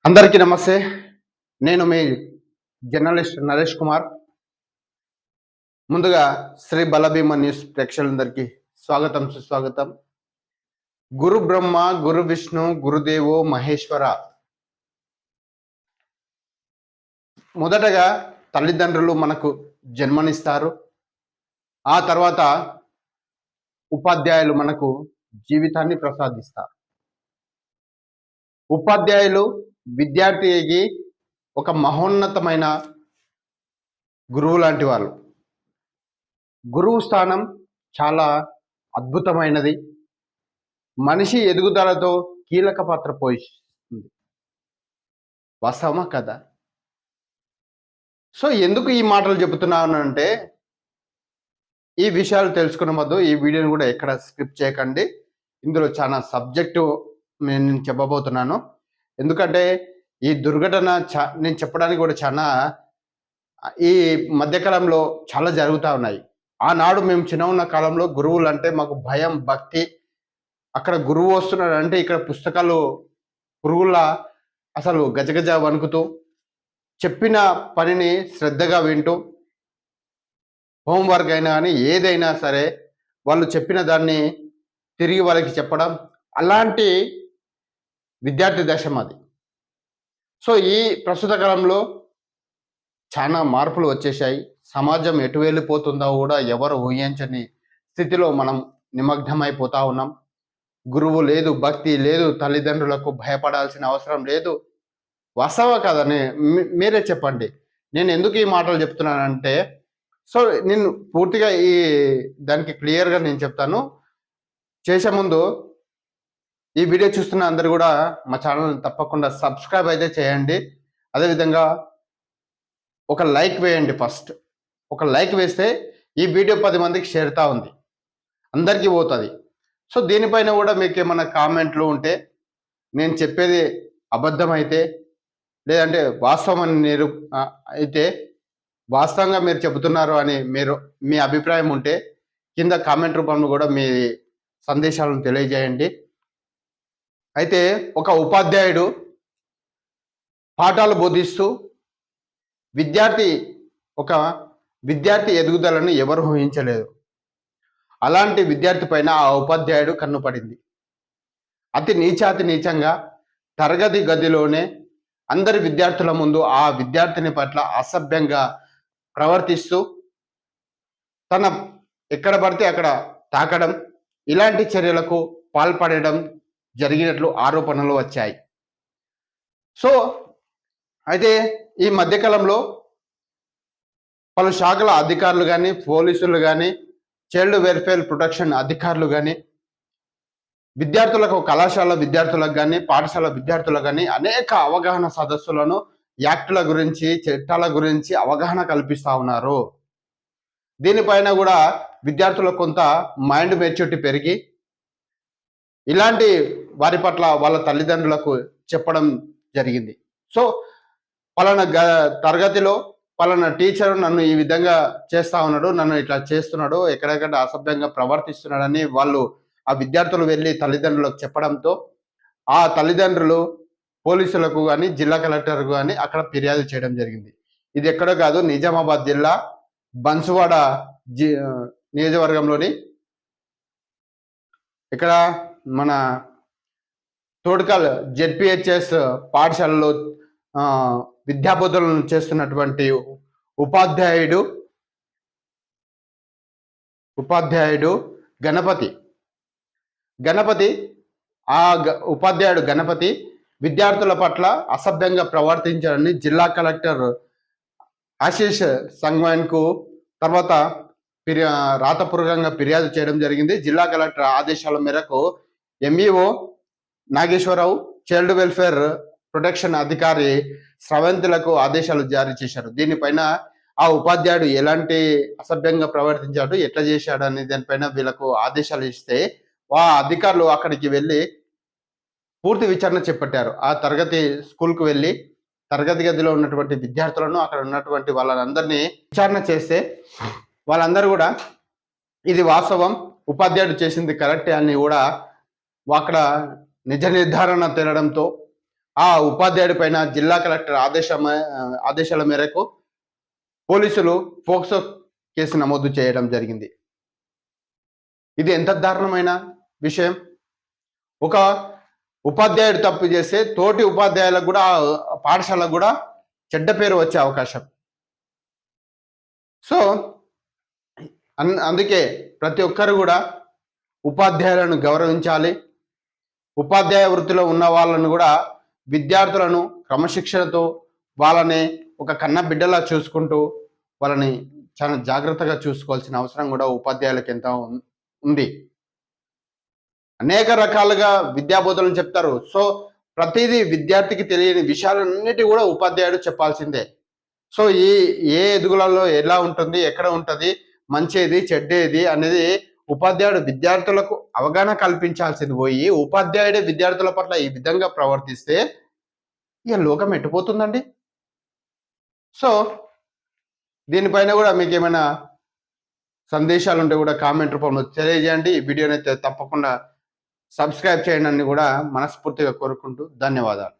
అందరికీ నమస్తే. నేను మీ జర్నలిస్ట్ నరేష్ కుమార్. ముందుగా శ్రీ బలభీమ న్యూస్ ప్రేక్షకులందరికీ స్వాగతం, సుస్వాగతం. గురు బ్రహ్మ, గురు విష్ణు, గురుదేవో మహేశ్వర. మొదటగా తల్లిదండ్రులు మనకు జన్మనిస్తారు. ఆ తర్వాత ఉపాధ్యాయులు మనకు జీవితాన్ని ప్రసాదిస్తారు. ఉపాధ్యాయులు విద్యార్థికి ఒక మహోన్నతమైన గురువు లాంటి వాళ్ళు. గురువు స్థానం చాలా అద్భుతమైనది. మనిషి ఎదుగుదలతో కీలక పాత్ర పోషిస్తుంది. వాస్తవమా కదా? సో ఎందుకు ఈ మాటలు చెబుతున్నానంటే, ఈ విషయాలు తెలుసుకునే ముందు ఈ వీడియోని కూడా ఎక్కడ స్కిప్ చేయకండి. ఇందులో చాలా సబ్జెక్టు నేను చెప్పబోతున్నాను. ఎందుకంటే ఈ దుర్ఘటన నేను చెప్పడానికి కూడా చాలా ఈ మధ్యకాలంలో చాలా జరుగుతూ ఉన్నాయి. ఆనాడు మేము చిన్న ఉన్న కాలంలో గురువులు అంటే మాకు భయం, భక్తి. అక్కడ గురువు వస్తున్నాడు అంటే ఇక్కడ పుస్తకాలు పురుగుల్లా అసలు గజగజ వణుకుతూ, చెప్పిన పనిని శ్రద్ధగా వింటూ, హోంవర్క్ అయినా కానీ ఏదైనా సరే వాళ్ళు చెప్పిన దాన్ని తిరిగి వాళ్ళకి చెప్పడం, అలాంటి విద్యార్థి దశ మాది. సో ఈ ప్రస్తుత కాలంలో చాలా మార్పులు వచ్చేసాయి. సమాజం ఎటు వెళ్ళిపోతుందో కూడా ఎవరు ఊహించని స్థితిలో మనం నిమగ్నమైపోతా ఉన్నాం. గురువు లేదు, భక్తి లేదు, తల్లిదండ్రులకు భయపడాల్సిన అవసరం లేదు. వాస్తవ కదని మీరే చెప్పండి. నేను ఎందుకు ఈ మాటలు చెప్తున్నానంటే, సో నేను పూర్తిగా దానికి క్లియర్గా నేను చెప్తాను. చేసే ముందు ఈ వీడియో చూస్తున్న అందరూ కూడా మా ఛానల్ తప్పకుండా సబ్స్క్రైబ్ అయితే చేయండి. అదేవిధంగా ఒక లైక్ వేయండి. ఫస్ట్ ఒక లైక్ వేస్తే ఈ వీడియో 10 మందికి చేరుతా ఉంది, అందరికీ పోతుంది. సో దీనిపైన కూడా మీకు ఏమైనా కామెంట్లు ఉంటే, నేను చెప్పేది అబద్ధమైతే లేదంటే వాస్తవం అని మీరు అయితే, వాస్తవంగా మీరు చెబుతున్నారు అని మీ అభిప్రాయం ఉంటే కింద కామెంట్ రూపంలో కూడా మీ సందేశాలను తెలియజేయండి. అయితే ఒక ఉపాధ్యాయుడు పాఠాలు బోధిస్తూ విద్యార్థి ఎదుగుదలను ఎవరు ఊహించలేదు. అలాంటి విద్యార్థి పైన ఆ ఉపాధ్యాయుడు కన్ను పడింది. అతి నీచంగా తరగతి గదిలోనే అందరి విద్యార్థుల ముందు ఆ విద్యార్థిని పట్ల అసభ్యంగా ప్రవర్తిస్తూ తన ఎక్కడ పడితే అక్కడ తాకడం, ఇలాంటి చర్యలకు పాల్పడడం జరిగినట్లు ఆరోపణలు వచ్చాయి. సో అయితే ఈ మధ్యకాలంలో పలు శాఖల అధికారులు కానీ, పోలీసులు కానీ, చైల్డ్ వెల్ఫేర్ ప్రొటెక్షన్ అధికారులు కానీ, కళాశాల విద్యార్థులకు కానీ, పాఠశాల విద్యార్థులకు కానీ అనేక అవగాహన సదస్సులను, యాక్టుల గురించి, చట్టాల గురించి అవగాహన కల్పిస్తూ ఉన్నారు. దీనిపైన కూడా విద్యార్థులకు కొంత మైండ్ మెచ్యూరిటీ పెరిగి ఇలాంటి వారి పట్ల వాళ్ళ తల్లిదండ్రులకు చెప్పడం జరిగింది. సో పలానా తరగతిలో పలానా టీచర్ నన్ను ఈ విధంగా చేస్తా ఉన్నాడు, నన్ను ఇట్లా చేస్తున్నాడు, ఎక్కడెక్కడ అసభ్యంగా ప్రవర్తిస్తున్నాడని వాళ్ళు ఆ విద్యార్థులు వెళ్ళి తల్లిదండ్రులకు చెప్పడంతో ఆ తల్లిదండ్రులు పోలీసులకు కానీ, జిల్లా కలెక్టర్కు కానీ అక్కడ ఫిర్యాదు చేయడం జరిగింది. ఇది ఎక్కడో కాదు, నిజామాబాద్ జిల్లా బన్సువాడ నియోజకవర్గంలోని ఇక్కడ మన తోడ్కల్ జెడ్పిహెచ్ఎస్ పాఠశాలలో విద్యాబోధనలు చేస్తున్నటువంటి ఉపాధ్యాయుడు గణపతి ఉపాధ్యాయుడు గణపతి విద్యార్థుల పట్ల అసభ్యంగా ప్రవర్తించారని జిల్లా కలెక్టర్ ఆశీష్ సంగ్వాన్కు తర్వాత రాతపూర్వకంగా ఫిర్యాదు చేయడం జరిగింది. జిల్లా కలెక్టర్ ఆదేశాల మేరకు MEO Nageswara Rao, child welfare protection అధికారి స్రవంతులకు ఆదేశాలు జారీ చేశారు. దీనిపైన ఆ ఉపాధ్యాయుడు ఎలాంటి అసభ్యంగా ప్రవర్తించాడు, ఎట్లా చేశాడు అనే దానిపైన వీళ్ళకు ఆదేశాలు ఇస్తే ఆ అధికారులు అక్కడికి వెళ్ళి పూర్తి విచారణ చేపట్టారు. ఆ స్కూల్కు వెళ్ళి తరగతి గదిలో ఉన్నటువంటి విద్యార్థులను, అక్కడ ఉన్నటువంటి వాళ్ళందరినీ విచారణ చేస్తే వాళ్ళందరూ కూడా ఇది వాస్తవం, ఉపాధ్యాయుడు చేసింది కరెక్టే అని కూడా అక్కడ నిజ నిర్ధారణ తేలడంతో ఆ ఉపాధ్యాయుడి పైన జిల్లా కలెక్టర్ ఆదేశాల మేరకు పోలీసులు పోక్సో కేసు నమోదు చేయడం జరిగింది. ఇది ఎంత దారుణమైన విషయం. ఒక ఉపాధ్యాయుడు తప్పు చేస్తే తోటి ఉపాధ్యాయులకు కూడా పాఠశాలకు కూడా చెడ్డ పేరు వచ్చే అవకాశం. సో అందుకే ప్రతి ఒక్కరు కూడా ఉపాధ్యాయులను గౌరవించాలి. ఉపాధ్యాయ వృత్తిలో ఉన్న వాళ్ళను కూడా విద్యార్థులను క్రమశిక్షణతో వాళ్ళని ఒక కన్న బిడ్డలా చూసుకుంటూ వాళ్ళని చాలా జాగ్రత్తగా చూసుకోవాల్సిన అవసరం కూడా ఉపాధ్యాయులకు ఎంత ఉంది. అనేక రకాలుగా విద్యాబోధనలు చెప్తారు. సో ప్రతిదీ విద్యార్థికి తెలియని విషయాలన్నిటి కూడా ఉపాధ్యాయుడు చెప్పాల్సిందే. సో ఏ ఎదుగులలో ఎలా ఉంటుంది, ఎక్కడ ఉంటుంది, మంచేది చెడ్డేది అనేది ఉపాధ్యాయుడు విద్యార్థులకు అవగాహన కల్పించాల్సింది పోయి ఉపాధ్యాయుడే విద్యార్థుల పట్ల ఈ విధంగా ప్రవర్తిస్తే ఇక లోకం ఎట్టిపోతుందండి. సో దీనిపైన కూడా మీకు ఏమైనా సందేశాలు ఉంటే కూడా కామెంట్ రూపంలో తెలియజేయండి. ఈ వీడియోని అయితే తప్పకుండా సబ్స్క్రైబ్ చేయండి అని కూడా మనస్ఫూర్తిగా కోరుకుంటూ ధన్యవాదాలు.